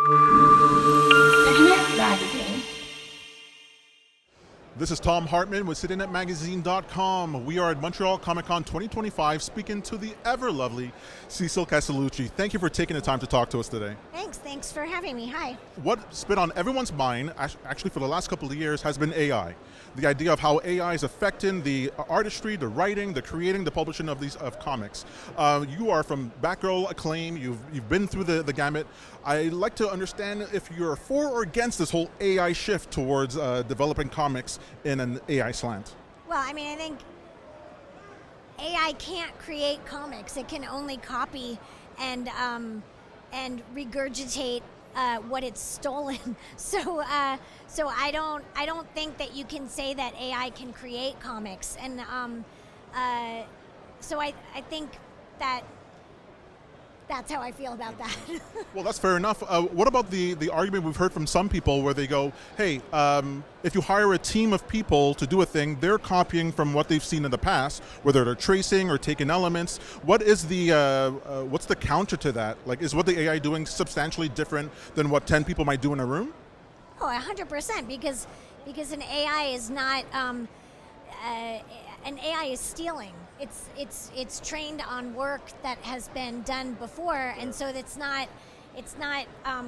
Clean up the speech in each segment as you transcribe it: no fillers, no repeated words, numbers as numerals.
Citynet Magazine. This is Tom Hartman with CityNetMagazine.com. We are at Montreal Comiccon 2025 speaking to the ever lovely Cecil Castellucci. Thank you for taking the time to talk to us today. Thanks for having me. Hi. What's been on everyone's mind, actually for the last couple of years, has been AI. The idea of how AI is affecting the artistry, the writing, the creating, the publishing of comics. You are from Batgirl acclaim, you've been through the gamut. I'd like to understand if you're for or against this whole AI shift towards developing comics in an AI slant. Well, I mean, I think AI can't create comics. It can only copy and regurgitate what it's stolen. So I don't think that you can say that AI can create comics. And so I think that's how I feel about that. Well, that's fair enough. What about the argument we've heard from some people where they go, hey, if you hire a team of people to do a thing, they're copying from what they've seen in the past, whether they're tracing or taking elements. What is what's the counter to that? Like, is what the AI doing substantially different than what 10 people might do in a room? Oh, 100%, because an AI is not an AI is stealing. It's trained on work that has been done before, and so it's not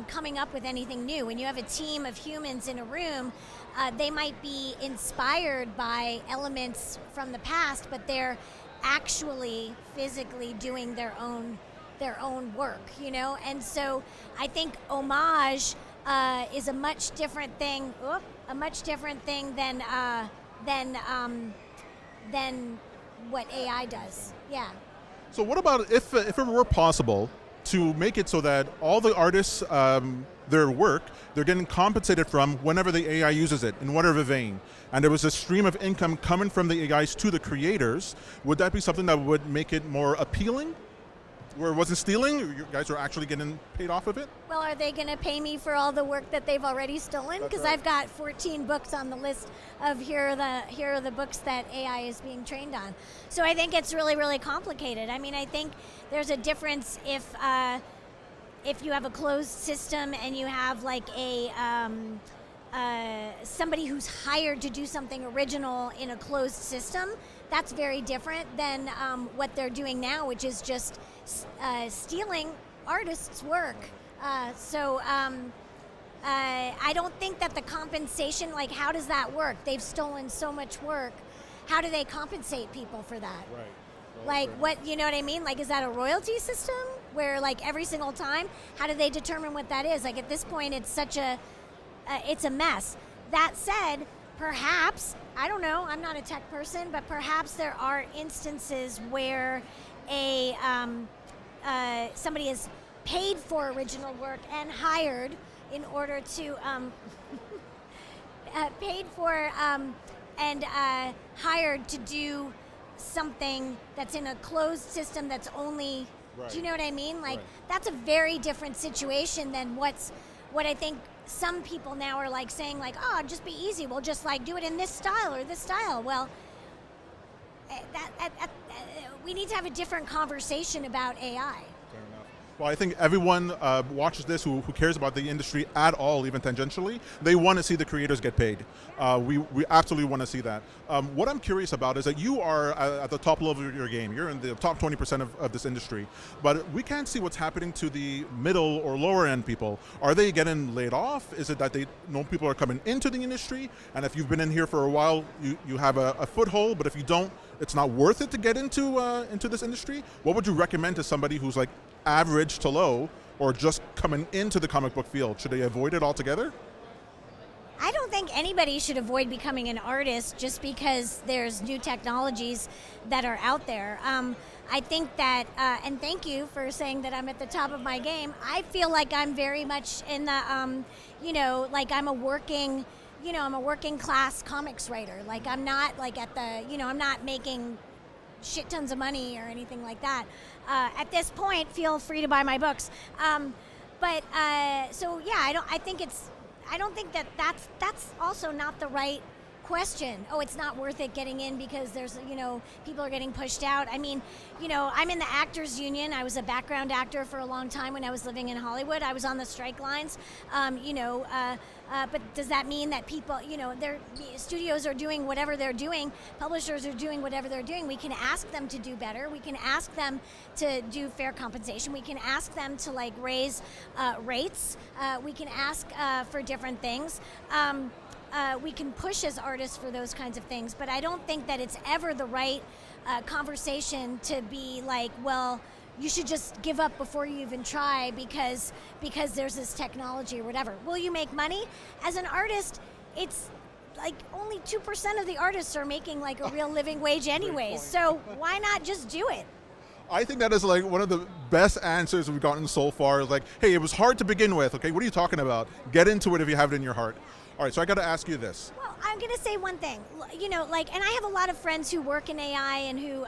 coming up with anything new. When you have a team of humans in a room, they might be inspired by elements from the past, but they're actually physically doing their own work, you know. And so I think homage is a much different thing. Than what AI does. Yeah. So what about if it were possible to make it so that all the artists, their work, they're getting compensated from whenever the AI uses it, in whatever vein, and there was a stream of income coming from the AIs to the creators, would that be something that would make it more appealing? Where it wasn't stealing, you guys are actually getting paid off of it? Well, are they going to pay me for all the work that they've already stolen? Because right. I've got 14 books on the list of here are the books that AI is being trained on. So I think it's really, really complicated. I mean, I think there's a difference if you have a closed system and you have like somebody who's hired to do something original in a closed system. That's very different than what they're doing now, which is just stealing artists' work. So I don't think that the compensation, like, how does that work? They've stolen so much work. How do they compensate people for that? Right. Well, like, what, you know what I mean? Like, is that a royalty system where, like, every single time, how do they determine what that is? Like, at this point, it's it's a mess. That said, perhaps, I don't know, I'm not a tech person, but perhaps there are instances where somebody is paid for original work and hired in order to hired to do something that's in a closed system that's only, right. Do you know what I mean? Like, Right. That's a very different situation than what I think some people now are like saying, like, oh, just be easy, we'll just like do it in this style or this style. Well, we need to have a different conversation about AI. Fair enough. Well, I think everyone watches this who cares about the industry at all, even tangentially. They want to see the creators get paid. We absolutely want to see that. What I'm curious about is that you are at the top level of your game. You're in the top 20% of this industry. But we can't see what's happening to the middle or lower end people. Are they getting laid off? Is it that they know people are coming into the industry? And if you've been in here for a while, you have a foothold. But if you don't, it's not worth it to get into this industry. What would you recommend to somebody who's like average to low, or just coming into the comic book field? Should they avoid it altogether? I don't think anybody should avoid becoming an artist just because there's new technologies that are out there. I think that, and thank you for saying that I'm at the top of my game. I feel like I'm very much in the, like I'm a working class comics writer. Like, I'm not like at the, I'm not making shit tons of money or anything like that. At this point, feel free to buy my books. So yeah, I don't think that's also not the right question, oh, it's not worth it getting in because there's, people are getting pushed out. I mean, I'm in the actors union. I was a background actor for a long time when I was living in Hollywood. I was on the strike lines, but does that mean that people, their studios are doing whatever they're doing, publishers are doing whatever they're doing? We can ask them to do better. We can ask them to do fair compensation. We can ask them to raise rates. We can ask for different things. We can push as artists for those kinds of things, but I don't think that it's ever the right conversation to be like, well, you should just give up before you even try because there's this technology or whatever. Will you make money? As an artist, it's like only 2% of the artists are making like a real living wage anyways, so why not just do it? I think that is like one of the best answers we've gotten so far. Like, hey, it was hard to begin with. Okay, what are you talking about? Get into it if you have it in your heart. All right, so I got to ask you this. Well, I'm going to say one thing, and I have a lot of friends who work in AI and who,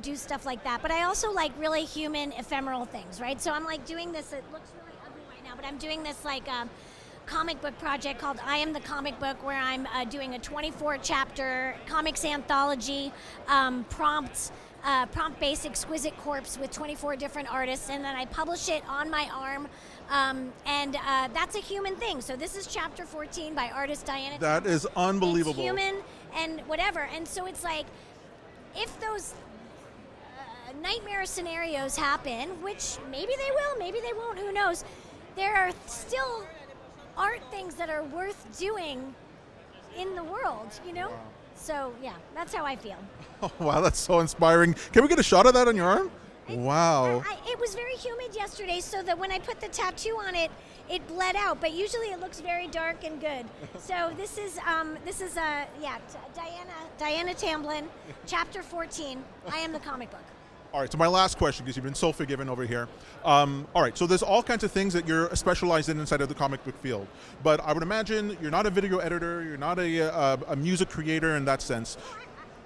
do stuff like that. But I also like really human, ephemeral things, right? So I'm like doing this. It looks really ugly right now, but I'm doing this comic book project called I Am the Comic Book, where I'm doing a 24-chapter comics anthology, prompt-based exquisite corpse with 24 different artists, and then I publish it on my arm, and that's a human thing. So this is chapter 14 by artist Diana. That is unbelievable. It's human and whatever, and so it's like, if those nightmare scenarios happen, which maybe they will, maybe they won't, who knows, there are still art things that are worth doing in the world, Wow. So, yeah, that's how I feel. Oh, wow, that's so inspiring. Can we get a shot of that on your arm? Wow. It was very humid yesterday, so that when I put the tattoo on it, it bled out. But usually it looks very dark and good. So this is Diana Tamblyn, chapter 14. I Am the Comic Book. All right, so my last question, because you've been so forgiving over here. All right, so there's all kinds of things that you're specialized in inside of the comic book field. But I would imagine you're not a video editor, you're not a music creator in that sense.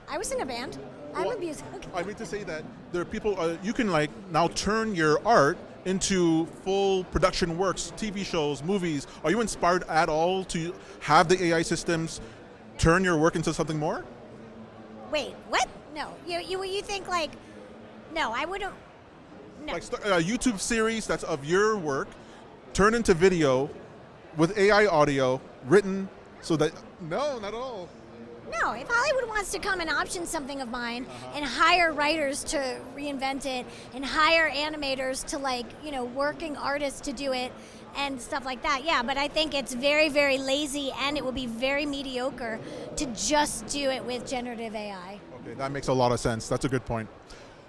I was in a band. I'm a music. I mean to say that there are people, you can now turn your art into full production works, TV shows, movies. Are you inspired at all to have the AI systems turn your work into something more? Wait, what? No, you think like, no, I wouldn't. No. Like a YouTube series that's of your work, turned into video with AI audio, written so that, no, not at all. No, if Hollywood wants to come and option something of mine and hire writers to reinvent it and hire animators to working artists to do it and stuff like that, yeah, but I think it's very, very lazy and it will be very mediocre to just do it with generative AI. Okay, that makes a lot of sense. That's a good point.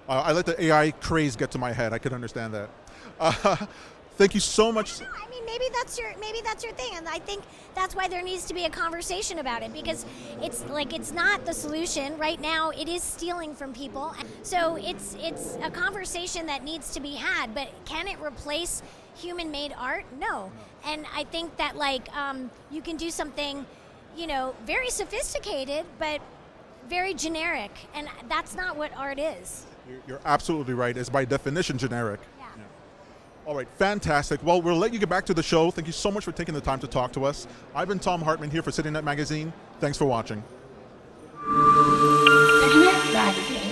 I let the AI craze get to my head. I could understand that. Thank you so much. I mean, maybe that's your thing, and I think that's why there needs to be a conversation about it, because it's not the solution right now. It is stealing from people, so it's a conversation that needs to be had. But can it replace human-made art? No. And I think that you can do something, very sophisticated, but very generic, and that's not what art is. You're absolutely right. It's by definition generic. Yeah. All right, fantastic. Well, we'll let you get back to the show. Thank you so much for taking the time to talk to us. I've been Tom Hartman here for Citynet Magazine. Thanks for watching. Citynet Magazine.